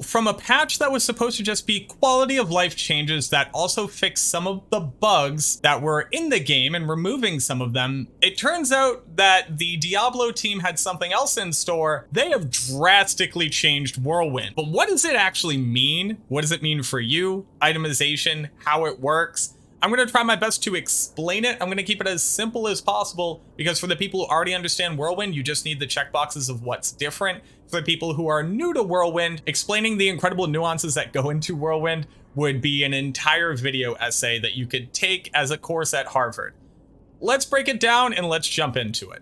from a patch that was supposed to just be quality of life changes that also fixed some of the bugs that were in the game and removing some of them, it turns out that the Diablo team had something else in store. They have drastically changed Whirlwind. But what does it actually mean? What does it mean for you? Itemization, how it works? I'm going to try my best to explain it. I'm going to keep it as simple as possible because for the people who already understand Whirlwind, you just need the checkboxes of what's different. For the people who are new to Whirlwind, explaining the incredible nuances that go into Whirlwind would be an entire video essay that you could take as a course at Harvard. Let's break it down and let's jump into it.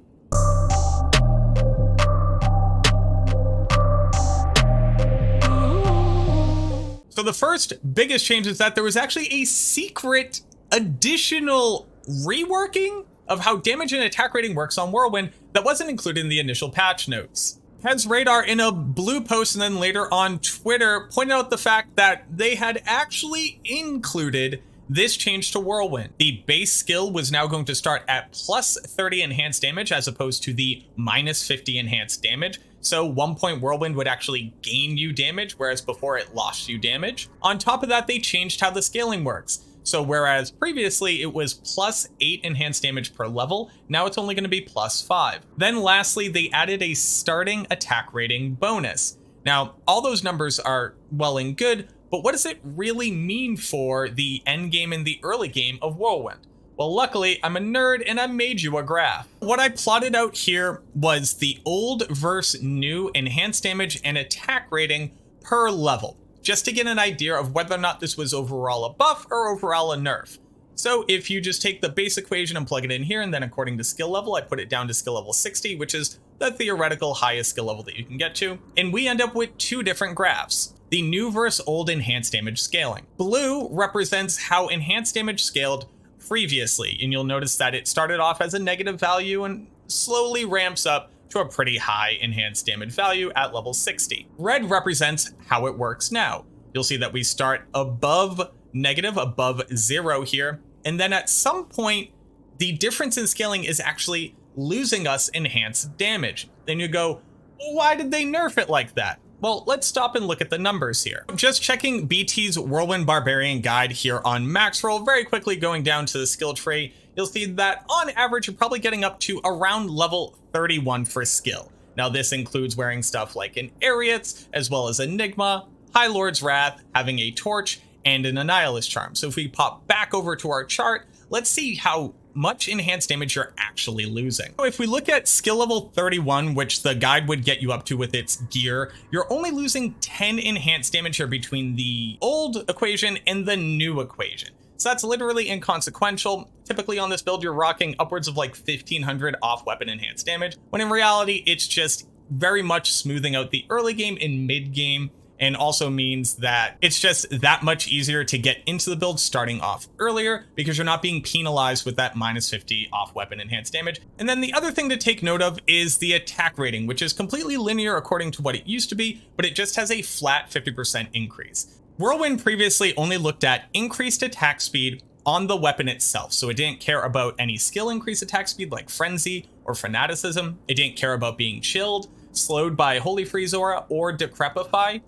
So the first biggest change is that there was actually a secret additional reworking of how damage and attack rating works on Whirlwind that wasn't included in the initial patch notes. Hez Radar in a blue post and then later on Twitter pointed out the fact that they had actually included this change to Whirlwind. The base skill was now going to start at plus 30 enhanced damage as opposed to the minus 50 enhanced damage. So 1 point Whirlwind would actually gain you damage, whereas before it lost you damage. On top of that, they changed how the scaling works. So whereas previously it was plus 8 enhanced damage per level, now it's only going to be plus 5. Then lastly, they added a starting attack rating bonus. Now, all those numbers are well and good, but what does it really mean for the end game and the early game of Whirlwind? Well, luckily, I'm a nerd and I made you a graph. What I plotted out here was the old versus new enhanced damage and attack rating per level, just to get an idea of whether or not this was overall a buff or overall a nerf. So if you just take the base equation and plug it in here, and then according to skill level, I put it down to skill level 60, which is the theoretical highest skill level that you can get to. And we end up with two different graphs. The new versus old enhanced damage scaling. Blue represents how enhanced damage scaled previously, and you'll notice that it started off as a negative value and slowly ramps up to a pretty high enhanced damage value at level 60. Red represents how it works now. You'll see that we start above negative, above 0 here, and then at some point, the difference in scaling is actually losing us enhanced damage. Then you go, why did they nerf it like that? Well, let's stop and look at the numbers here. Just checking BT's Whirlwind Barbarian guide here on max roll, very quickly going down to the skill tree, you'll see that on average, you're probably getting up to around level 31 for skill. Now, this includes wearing stuff like an Ariats, as well as Enigma, High Lord's Wrath, having a Torch, and an Annihilus Charm. So if we pop back over to our chart, let's see how much enhanced damage you're actually losing. So if we look at skill level 31, which the guide would get you up to with its gear, you're only losing 10 enhanced damage here between the old equation and the new equation. So that's literally inconsequential. Typically on this build, you're rocking upwards of like 1500 off weapon enhanced damage, when in reality, it's just very much smoothing out the early game and mid game, and also means that it's just that much easier to get into the build starting off earlier because you're not being penalized with that minus 50 off weapon enhanced damage. And then the other thing to take note of is the attack rating, which is completely linear according to what it used to be, but it just has a flat 50% increase. Whirlwind previously only looked at increased attack speed on the weapon itself, so it didn't care about any skill increase attack speed like Frenzy or Fanaticism. It didn't care about being chilled, slowed by Holy Freeze Aura, or Decrepify.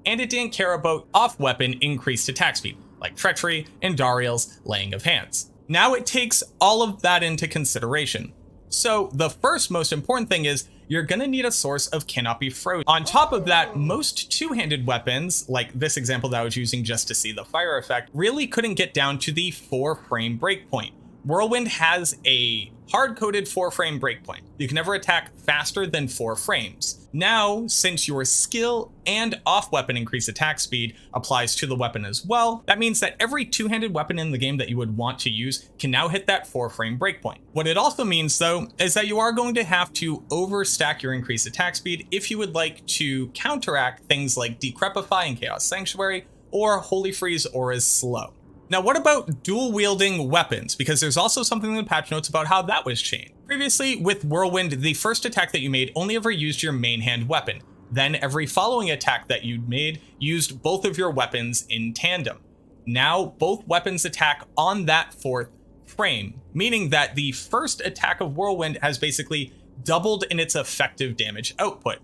And it didn't care about off-weapon increased attack speed, like Treachery and Dariel's Laying of Hands. Now it takes all of that into consideration. So the first most important thing is you're gonna need a source of cannot be frozen. On top of that, most two-handed weapons, like this example that I was using just to see the fire effect, really couldn't get down to the 4-frame breakpoint. Whirlwind has a hard-coded 4-frame breakpoint. You can never attack faster than 4 frames. Now, since your skill and off-weapon increased attack speed applies to the weapon as well, that means that every two-handed weapon in the game that you would want to use can now hit that 4-frame breakpoint. What it also means, though, is that you are going to have to overstack your increased attack speed if you would like to counteract things like Decrepify and Chaos Sanctuary, or Holy Freeze Aura's Slow. Now, what about dual wielding weapons? Because there's also something in the patch notes about how that was changed. Previously, with Whirlwind, the first attack that you made only ever used your main hand weapon. Then every following attack that you made used both of your weapons in tandem. Now, both weapons attack on that 4th frame, meaning that the first attack of Whirlwind has basically doubled in its effective damage output.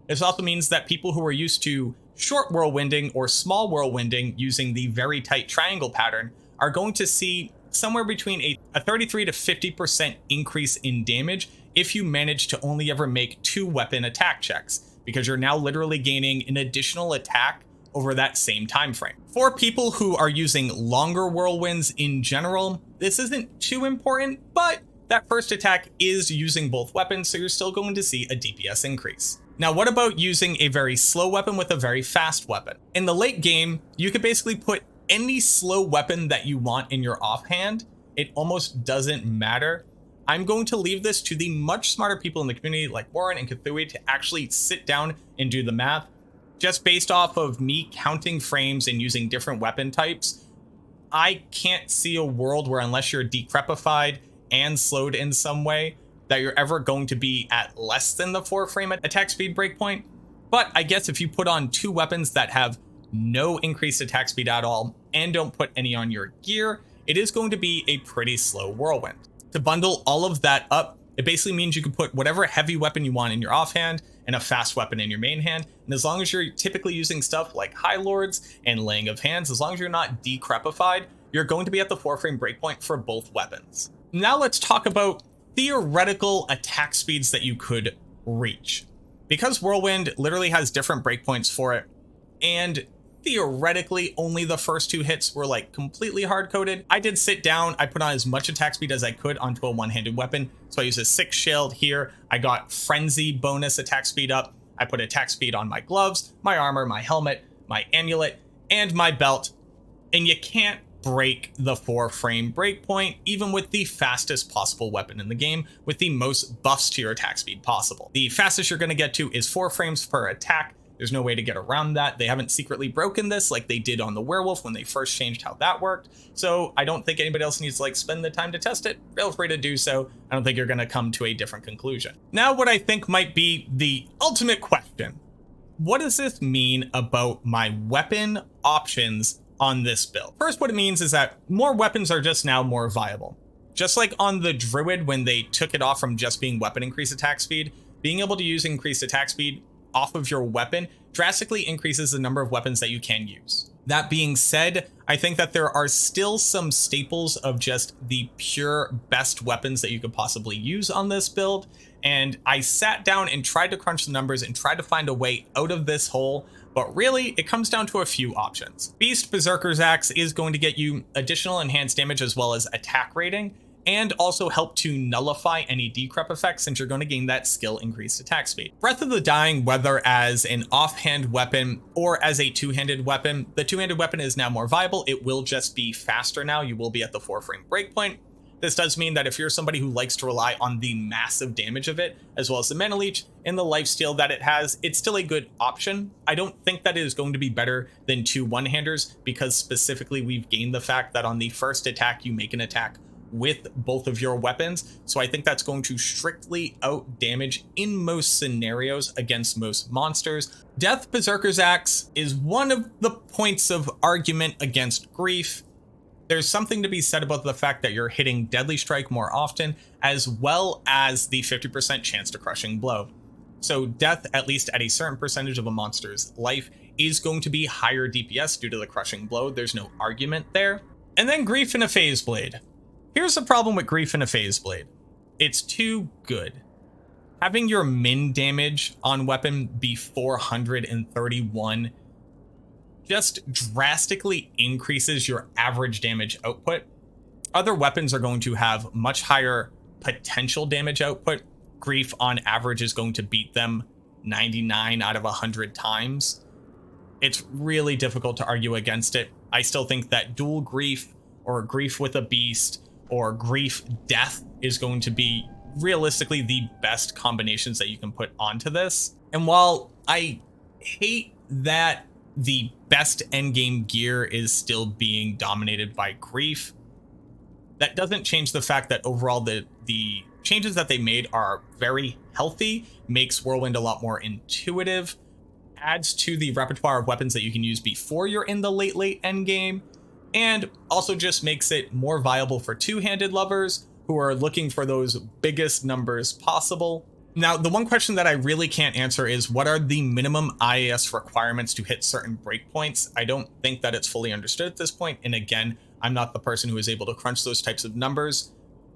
This also means that people who are used to short whirlwinding or small whirlwinding using the very tight triangle pattern are going to see somewhere between a 33 to 50% increase in damage if you manage to only ever make 2 weapon attack checks, because you're now literally gaining an additional attack over that same time frame. For people who are using longer whirlwinds in general, this isn't too important, but that first attack is using both weapons, so you're still going to see a DPS increase. Now, what about using a very slow weapon with a very fast weapon? In the late game, you could basically put any slow weapon that you want in your offhand. It almost doesn't matter. I'm going to leave this to the much smarter people in the community like Warren and Cthulhu to actually sit down and do the math. Just based off of me counting frames and using different weapon types, I can't see a world where, unless you're decrepified and slowed in some way, that you're ever going to be at less than the 4 frame attack speed breakpoint. But I guess if you put on 2 weapons that have no increased attack speed at all and don't put any on your gear, it is going to be a pretty slow whirlwind. To bundle all of that up, it basically means you can put whatever heavy weapon you want in your offhand and a fast weapon in your main hand. And as long as you're typically using stuff like High Lords and Laying of Hands, as long as you're not decrepified, you're going to be at the 4 frame breakpoint for both weapons. Now let's talk about theoretical attack speeds that you could reach. Because Whirlwind literally has different breakpoints for it, and theoretically only the first 2 hits were like completely hard-coded, I did sit down, I put on as much attack speed as I could onto a one-handed weapon. So I used a 6 shield here, I got frenzy bonus attack speed up, I put attack speed on my gloves, my armor, my helmet, my amulet, and my belt, and you can't break the 4 frame breakpoint even with the fastest possible weapon in the game with the most buffs to your attack speed possible. The fastest you're going to get to is 4 frames per attack. There's no way to get around that. They haven't secretly broken this like they did on the werewolf when they first changed how that worked. So I don't think anybody else needs to spend the time to test it. Feel free to do so. I don't think you're going to come to a different conclusion. Now, what I think might be the ultimate question: what does this mean about my weapon options on this build? First, what it means is that more weapons are just now more viable. Just like on the druid when they took it off from just being weapon increased attack speed, being able to use increased attack speed off of your weapon drastically increases the number of weapons that you can use. That being said, I think that there are still some staples of just the pure best weapons that you could possibly use on this build, and I sat down and tried to crunch the numbers and tried to find a way out of this hole. But really, it comes down to a few options. Beast Berserker's Axe is going to get you additional enhanced damage as well as attack rating, and also help to nullify any decrep effects since you're going to gain that skill increased attack speed. Breath of the Dying, whether as an offhand weapon or as a two-handed weapon, the two-handed weapon is now more viable. It will just be faster now. You will be at the 4 frame breakpoint. This does mean that if you're somebody who likes to rely on the massive damage of it, as well as the mana leech and the lifesteal that it has, it's still a good option. I don't think that it is going to be better than 2 one-handers, because specifically we've gained the fact that on the first attack, you make an attack with both of your weapons. So I think that's going to strictly out damage in most scenarios against most monsters. Death Berserker's Axe is one of the points of argument against Grief. There's something to be said about the fact that you're hitting Deadly Strike more often, as well as the 50% chance to Crushing Blow. So death, at least at a certain percentage of a monster's life, is going to be higher DPS due to the Crushing Blow. There's no argument there. And then Grief in a Phase Blade. Here's the problem with Grief in a Phase Blade. It's too good. Having your min damage on weapon be 431 just drastically increases your average damage output. Other weapons are going to have much higher potential damage output. Grief on average is going to beat them 99 out of 100 times. It's really difficult to argue against it. I still think that dual Grief or Grief with a Beast or Grief Death is going to be realistically the best combinations that you can put onto this. And while I hate that the best endgame gear is still being dominated by Grief, that doesn't change the fact that overall the changes that they made are very healthy, makes Whirlwind a lot more intuitive, adds to the repertoire of weapons that you can use before you're in the late endgame, and also just makes it more viable for two-handed lovers who are looking for those biggest numbers possible. Now, the one question that I really can't answer is what are the minimum IAS requirements to hit certain breakpoints? I don't think that it's fully understood at this point. And again, I'm not the person who is able to crunch those types of numbers.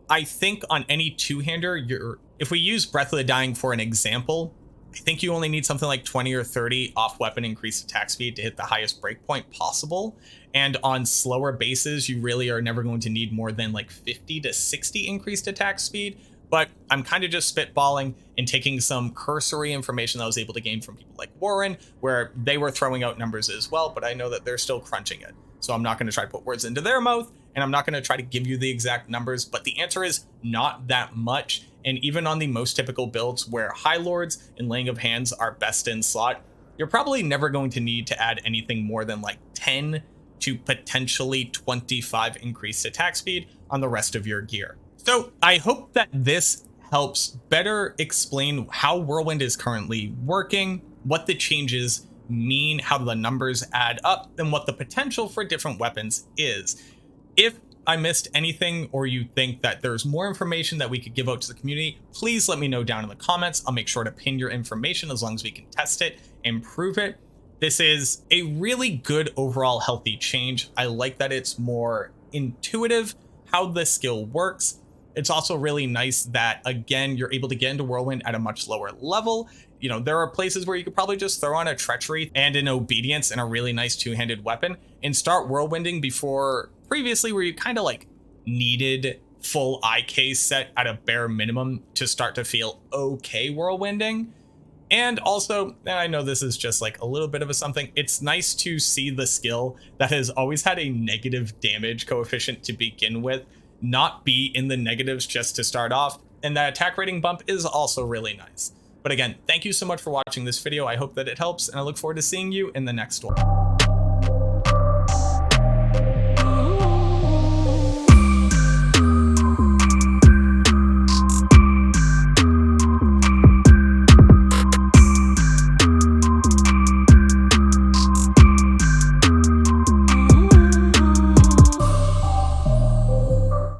I think on any two-hander, if we use Breath of the Dying for an example, I think you only need something like 20 or 30 off weapon increased attack speed to hit the highest breakpoint possible. And on slower bases, you really are never going to need more than like 50 to 60 increased attack speed. But I'm kind of just spitballing and taking some cursory information that I was able to gain from people like Warren, where they were throwing out numbers as well, but I know that they're still crunching it. So I'm not going to try to put words into their mouth, and I'm not going to try to give you the exact numbers, but the answer is not that much. And even on the most typical builds where High Lords and Laying of Hands are best in slot, you're probably never going to need to add anything more than like 10 to potentially 25 increased attack speed on the rest of your gear. So I hope that this helps better explain how Whirlwind is currently working, what the changes mean, how the numbers add up, and what the potential for different weapons is. If I missed anything or you think that there's more information that we could give out to the community, please let me know down in the comments. I'll make sure to pin your information as long as we can test it and prove it. This is a really good overall healthy change. I like that it's more intuitive how the skill works. It's also really nice that, again, you're able to get into Whirlwind at a much lower level. You know, there are places where you could probably just throw on a Treachery and an Obedience and a really nice two-handed weapon and start Whirlwinding before previously where you kind of like needed full IK set at a bare minimum to start to feel okay Whirlwinding. And also, and I know this is just like a little bit of a something, it's nice to see the skill that has always had a negative damage coefficient to begin with not be in the negatives just to start off, and that attack rating bump is also really nice. But again, thank you so much for watching this video. I hope that it helps, and I look forward to seeing you in the next one.